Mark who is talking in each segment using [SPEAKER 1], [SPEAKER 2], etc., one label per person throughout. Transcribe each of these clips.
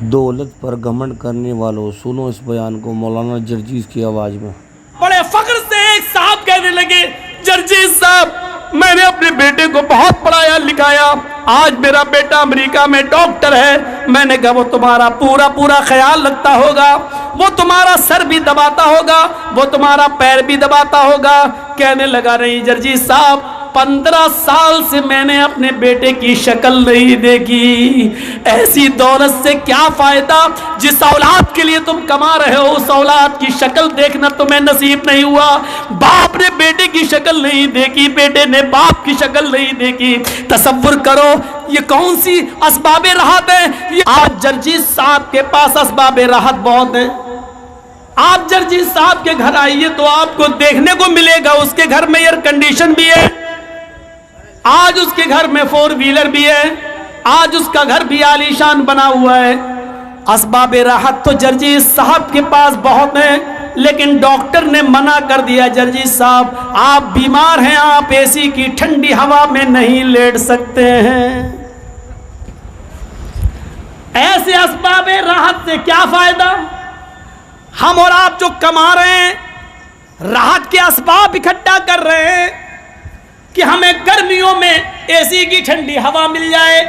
[SPEAKER 1] दौलत पर घमंड करने वालों, सुनो इस बयान को मौलाना जर्जीस की आवाज में।
[SPEAKER 2] बड़े फख्र से एक साहब कहने लगे, जर्जीस साहब, मैंने अपने बेटे को बहुत पढ़ाया लिखाया, आज मेरा बेटा अमेरिका में डॉक्टर है। मैंने कहा वो तुम्हारा पूरा पूरा ख्याल रखता होगा, वो तुम्हारा सर भी दबाता होगा, वो तुम्हारा पैर भी दबाता होगा। कहने लगा, नहीं जर्जीस साहब, 15 साल से मैंने अपने बेटे की शक्ल नहीं देखी। ऐसी दौलत से क्या फायदा, जिस औलाद के लिए तुम कमा रहे हो उस औलाद की शक्ल देखना तुम्हें नसीब नहीं हुआ। बाप ने बेटे की शक्ल नहीं देखी, बेटे ने बाप की शक्ल नहीं देखी। तसव्वुर करो ये कौन सी असबाबे राहत है। आज जर्जीस साहब के पास असबाबे राहत बहुत है। आप जर्जीस साहब के घर आइए तो आपको देखने को मिलेगा उसके घर में एयर कंडीशन भी है, आज उसके घर में 4 व्हीलर भी है, आज उसका घर भी आलीशान बना हुआ है। असबाबे राहत तो जर्जीस साहब के पास बहुत है, लेकिन डॉक्टर ने मना कर दिया, जर्जीस साहब आप बीमार हैं, आप एसी की ठंडी हवा में नहीं लेट सकते हैं। ऐसे असबाबे राहत से क्या फायदा। हम और आप जो कमा रहे हैं, राहत के असबाब इकट्ठा कर रहे हैं कि हमें गर्मियों में एसी की ठंडी हवा मिल जाए।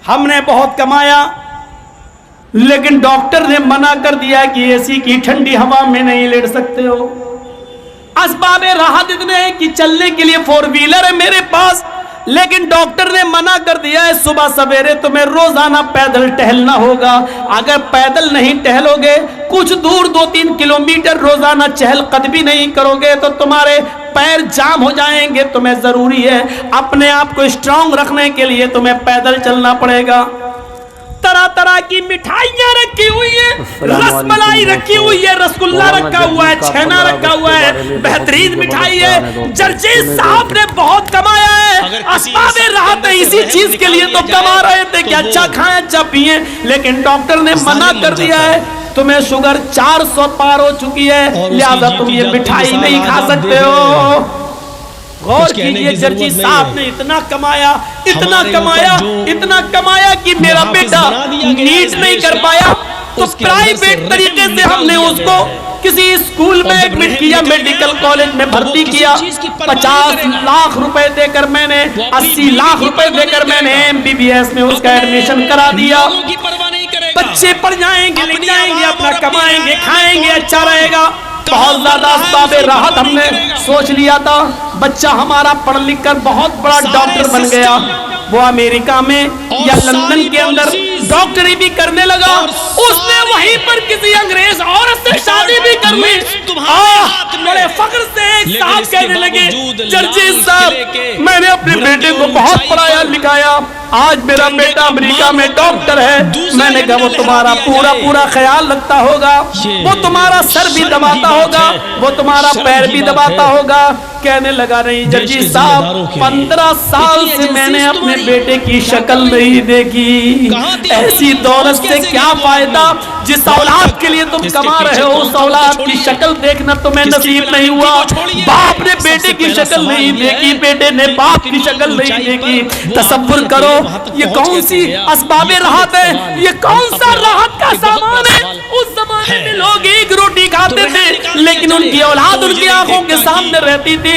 [SPEAKER 2] हमने बहुत कमाया, लेकिन डॉक्टर ने मना कर दिया कि एसी की ठंडी हवा में नहीं लेट सकते हो। असबाबे राहत इतने हैं कि चलने के लिए 4 व्हीलर है मेरे पास, लेकिन डॉक्टर ने मना कर दिया है सुबह सवेरे तुम्हें रोजाना पैदल टहलना होगा। अगर पैदल नहीं टहलोगे, कुछ दूर 2-3 किलोमीटर रोजाना चहलकदमी नहीं करोगे तो तुम्हारे पैर जाम हो जाएंगे। तुम्हें जरूरी है अपने आप को स्ट्रांग रखने के लिए तुम्हें पैदल चलना पड़ेगा। तरह तरह की मिठाइयां रखी हुई है, रसमलाई रखी हुई है, रसगुल्ला रखा हुआ है, छेना रखा हुआ है, बेहतरीन मिठाई है। जर्जीस साहब ने बहुत कमाया है, असबाबे राहत है, इसी चीज के लिए तो कमा रहे थे कि अच्छा खाएं अच्छा पिए, लेकिन डॉक्टर ने मना कर दिया है तुम्हें शुगर 400 पार हो चुकी है, लिहाजा तुम ये मिठाई नहीं खा सकते हो। गौर कीजिए, जर्जीस साहब ने इतना कमाया, इतना कमाया, इतना कमाया कि मेरा बेटा नीट नहीं कर पाया, तो प्राइवेट तरीके से हमने उसको किसी स्कूल में एडमिट किया, मेडिकल कॉलेज में भर्ती किया। 50 लाख रुपए देकर मैंने, 80 लाख रुपए देकर मैंने MBBS में उसका एडमिशन करा दिया। बच्चे पढ़ जाएंगे, लिख जाएंगे, अपना कमाएंगे, खाएंगे, अच्छा रहेगा। बहुत ज्यादा असबाबे राहत हमने सोच लिया था। बच्चा हमारा पढ़ लिख कर बहुत बड़ा डॉक्टर बन गया, वो अमेरिका में या लंदन के अंदर डॉक्टरी भी करने लगा। उसने वहीं पर किसी अंग्रेज औरत से शादी भी कर ली। बड़े फख्र से एक साहब कहने लगे, जर्जीस साहब, मैंने अपने बेटे को बहुत पढ़ाया लिखाया, आज मेरा बेटा अमेरिका में डॉक्टर है। मैंने कहा वो तुम्हारा पूरा पूरा ख्याल रखता होगा, वो तुम्हारा सर भी दबाता होगा, वो तुम्हारा पैर भी दबाता होगा। कहने लगा, नहीं जर्जीस साहब, 15 साल से मैंने अपने बेटे की शक्ल नहीं देखी। ऐसी दौलत से क्या फायदा, जिस औलाद के लिए तुम कमा रहे हो उस औलाद की शक्ल देखना तुम्हें नसीब नहीं हुआ। बाप ने बेटे की शक्ल नहीं देखी, बेटे ने बाप की शक्ल नहीं देखी। तसव्वुर करो ये कौन सी असबाबे राहत है, ये कौन सा राहत का सामान है। उस जमाने में लोग एक रोटी खाते थे, लेकिन उनकी औलाद उनकी आंखों के सामने रहती थी,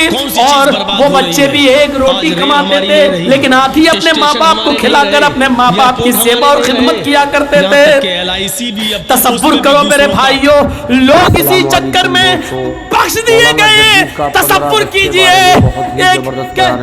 [SPEAKER 2] और वो बच्चे भी एक रोटी कमाते थे, लेकिन आधी अपने माँ बाप को खिलाकर अपने माँ बाप की सेवा और खिदमत किया करते थे। तसव्वुर करो मेरे भाइयों, लोग इसी चक्कर में बख्श दिए गए। तसव्वुर कीजिए,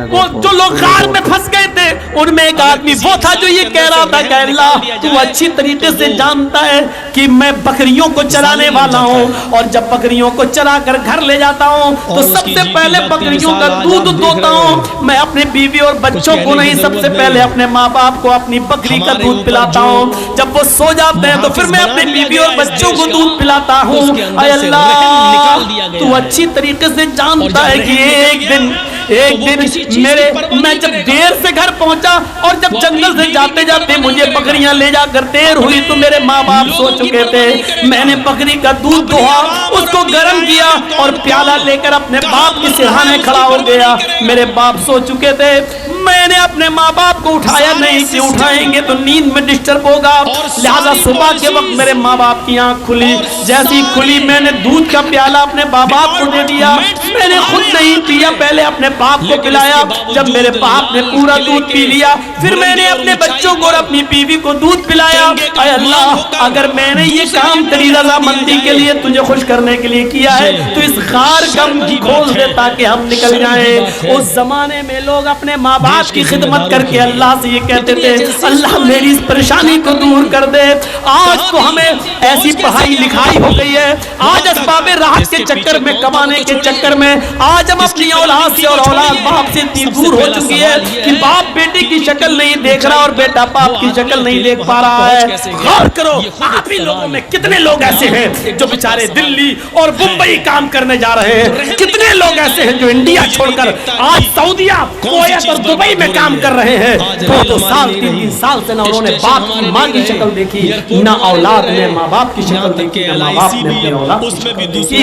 [SPEAKER 2] वो जो लोग गार में फंस गए थे, उनमें एक आदमी वो था जो ये कह रहा था, कह अल्लाह तू अच्छी तरीके से जानता है कि मैं बकरियों को चराने वाला हूँ, और जब बकरियों को चरा कर घर ले जाता हूँ तो सबसे पहले बकरियों का दूध दोता हूँ। मैं अपने बीवी और बच्चों को नहीं, सबसे पहले अपने माँ बाप को अपनी बकरी का दूध पिलाता हूँ। जब वो सो जाते हैं तो फिर मैं अपनी बीवी और बच्चों को दूध पिलाता हूँ। अल्लाह तू अच्छी तरीके से जानता है कि एक दिन मैं जब देर से घर पहुंचा, और जब जंगल से जाते जाते मुझे बकरियां ले जाकर देर हुई, तो मेरे माँ बाप सो चुके थे। मैंने बकरी का दूध दोहा, उसको गर्म किया और प्याला लेकर अपने बाप के सिरहाने खड़ा हो गया। मेरे बाप सो चुके थे। मैंने अपने माँ बाप को उठाया नहीं कि उठाएंगे तो नींद में डिस्टर्ब होगा, लिहाजा सुबह के वक्त मेरे माँ बाप की आंख खुली, जैसी खुली मैंने दूध का प्याला अपने माँ बाप को दे दिया। मैंने खुद नहीं पिया, पहले अपने बाप को पिलाया। जब मेरे बाप ने पूरा दूध पी लिया, फिर मैंने अपने बच्चों को और अपनी बीवी को दूध पिलाया। ऐ अल्लाह, अगर मैंने ये काम तेरी रज़ामंदी के लिए, तुझे खुश करने के लिए किया है, तो इस खार कम खोल दे ताकि हम निकल जाएं। उस जमाने में लोग अपने माँ बाप की खिदमत करके अल्लाह से ये कहते थे, अल्लाह मेरी इस परेशानी को दूर कर दे। आज तो हमें ऐसी पढ़ाई लिखाई हो गई है, आज असबाबे राहत के चक्कर में, कमाने के चक्कर में आज हम अपनी औलाद से और औलाद बाप से इतनी दूर हो चुकी है कि बाप बेटे की शक्ल नहीं देख रहा और बेटा बाप की शक्ल नहीं देख पा रहा है। गौर करो, आप ही लोगों में कितने लोग ऐसे हैं जो बेचारे दिल्ली और मुंबई काम करने जा रहे हैं, कितने लोग ऐसे हैं जो इंडिया छोड़कर आज सऊदीया, कुवैत और दुबई में काम कर रहे हैं। 2-2 साल 3-3 साल से ना उन्होंने बाप की माँ की शक्ल देखी, ना औलाद ने माँ बाप की शक्ल देखी, ना माँ बाप ने अपनी औलाद की शक्ल देखी।